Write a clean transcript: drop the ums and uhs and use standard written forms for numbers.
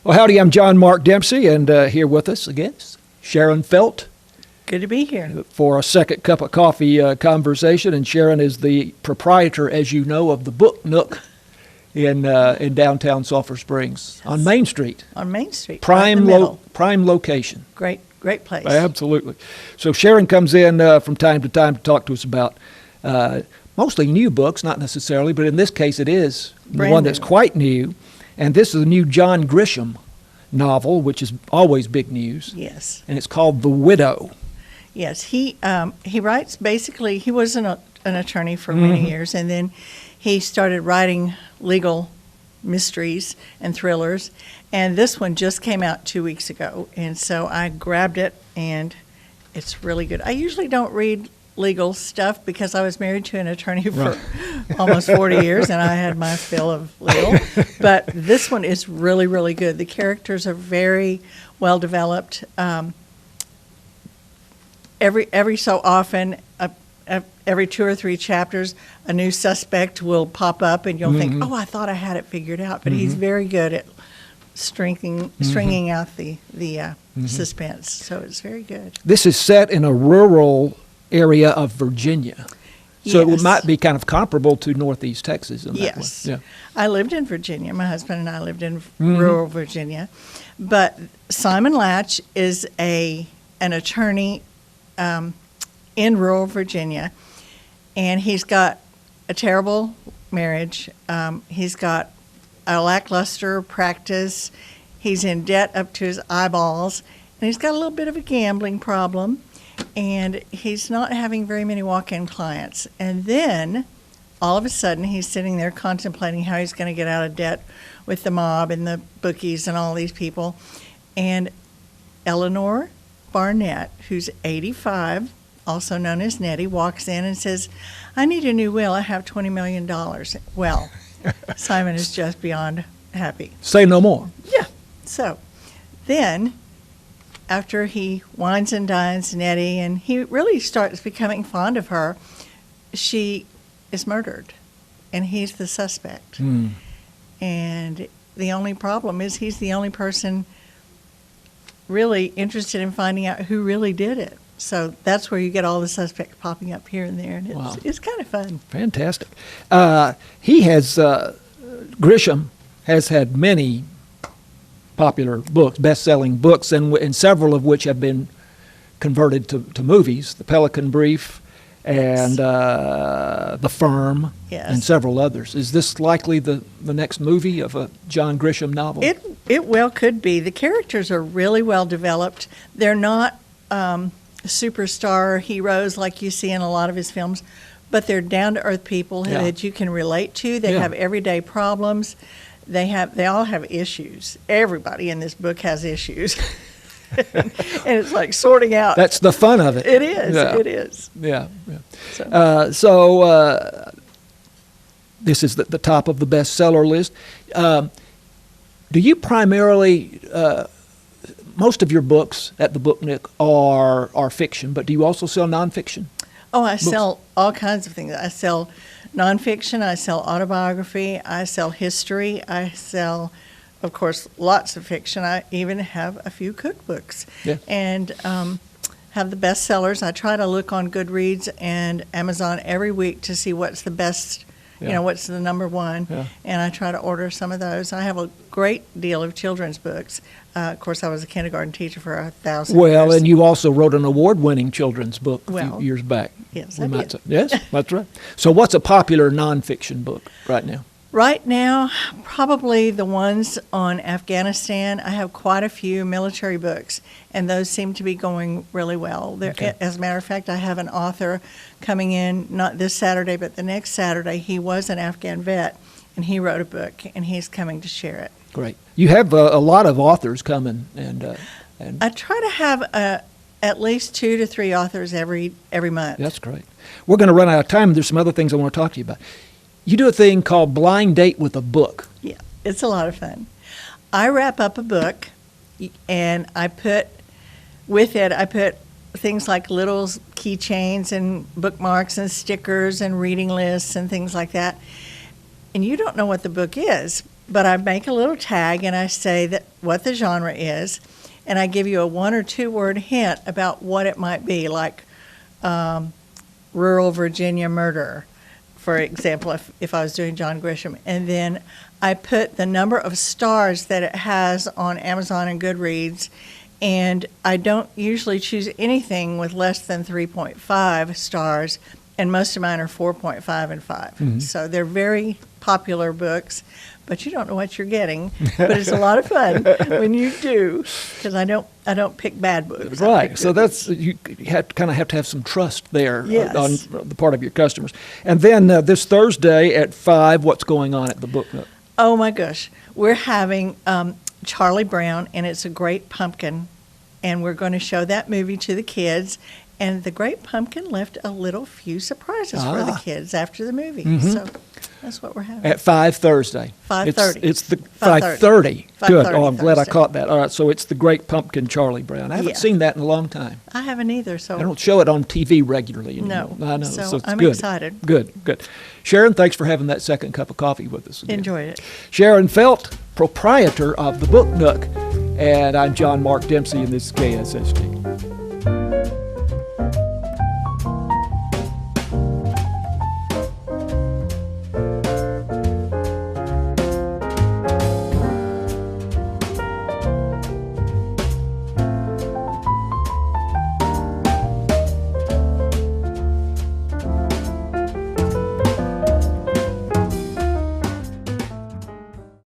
Well, howdy, I'm John Mark Dempsey, and here with us again is Sharon Feldt Good to be here. for a second cup of coffee conversation. And Sharon is the proprietor, as you know, of the Book Nook in downtown Sulphur Springs on Main Street. On Main Street, Prime, right in the middle. prime location. Great place. Absolutely. So Sharon comes in from time to time to talk to us about mostly new books, not necessarily, but in this case it is the Brand one that's new. quite new. And this is a new John Grisham novel, which is always big news. Yes. And it's called The Widow. Yes. He writes, basically, he was an attorney for many years, and then he started writing legal mysteries and thrillers. And this one just came out 2 weeks ago. And so I grabbed it, and it's really good. I usually don't read legal stuff because I was married to an attorney for almost 40 years, and I had my fill of legal. But this one is really, really good. The characters are very well developed. Every so often, every 2 or 3 chapters, a new suspect will pop up, and you'll think, "Oh, I thought I had it figured out." But he's very good at stringing out the suspense. So it's very good. This is set in a rural area of Virginia. So Yes. it might be kind of comparable to Northeast Texas in that Yes. way. Yeah. I lived in Virginia. My husband and I lived in rural Virginia. But Simon Latch is an attorney in rural Virginia, and he's got a terrible marriage. He's got a lackluster practice. He's in debt up to his eyeballs, and he's got a little bit of a gambling problem. And he's not having very many walk-in clients. And then, all of a sudden, he's sitting there contemplating how he's going to get out of debt with the mob and the bookies and all these people. And Eleanor Barnett, who's 85, also known as Nettie, walks in and says, "I need a new will. I have $20 million. Well, Simon is just beyond happy. Say no more. Yeah. So then, after he wines and dines Nettie, and he really starts becoming fond of her, she is murdered, and he's the suspect. And the only problem is he's the only person really interested in finding out who really did it. So that's where you get all the suspects popping up here and there, and it's kind of fun. Fantastic. Grisham has had many popular books, best-selling books, and several of which have been converted to movies. The Pelican Brief and The Firm, Yes. and several others. Is this likely the next movie of a John Grisham novel? It well could be. The characters are really well developed. They're not superstar heroes like you see in a lot of his films, but they're down-to-earth people that you can relate to. They have everyday problems. They all have issues. Everybody in this book has issues. And it's like sorting out. That's the fun of it. It is. Yeah. It is. Yeah. So, This is the top of the bestseller list. Do you primarily, most of your books at the Book Nook are fiction, but do you also sell nonfiction? oh, I sell all kinds of things. I sell nonfiction. I sell autobiography. I sell history. I sell, of course, lots of fiction. I even have a few cookbooks. Yeah. And have the bestsellers. I try to look on Goodreads and Amazon every week to see what's the best, what's the number one. Yeah. And I try to order some of those. I have a great deal of children's books. Of course, I was a kindergarten teacher for 1,000 years. Well, and you also wrote an award-winning children's book a few years back. Yes, we I might did. say. Yes, that's right. So what's a popular nonfiction book right now? Right now, probably the ones on Afghanistan. I have quite a few military books, and those seem to be going really well. Okay. As a matter of fact, I have an author coming in, not this Saturday, but the next Saturday. He was an Afghan vet, and he wrote a book, and he's coming to share it. Great. You have a lot of authors coming, and I try to have at least 2 to 3 authors every month. that's great. We're going to run out of time. There's some other things I want to talk to you about. You do a thing called Blind Date with a Book. Yeah, it's a lot of fun. I wrap up a book, and I put things like little keychains and bookmarks and stickers and reading lists and things like that. And you don't know what the book is, but I make a little tag and I say that what the genre is, and I give you a 1 or 2 word hint about what it might be, like rural Virginia murder, for example, if I was doing John Grisham. And then I put the number of stars that it has on Amazon and Goodreads, and I don't usually choose anything with less than 3.5 stars, and most of mine are 4.5 and 5. Mm-hmm. So they're very popular books, but you don't know what you're getting. But it's a lot of fun when you do, because I don't pick bad books. Right. So that's you have to have some trust there Yes. on the part of your customers. And then this Thursday at 5, what's going on at the Book Nook? Oh my gosh, we're having Charlie Brown, and it's a Great Pumpkin, and we're going to show that movie to the kids. And the Great Pumpkin left a little few surprises for the kids after the movie. Mm-hmm. So that's what we're having. At 5 Thursday. 5:30. It's the 5:30. 5:30. Good. 5:30 Oh, I'm glad I Thursday. caught that. All right. So it's the Great Pumpkin, Charlie Brown. I haven't Yeah. seen that in a long time. I haven't either, I so don't show it on TV regularly anymore. No. I know. So it's I'm good. excited. Good. Sharon, thanks for having that second cup of coffee with us again. enjoyed it. Sharon Feldt, proprietor of the Book Nook. And I'm John Mark Dempsey, and this is KSST.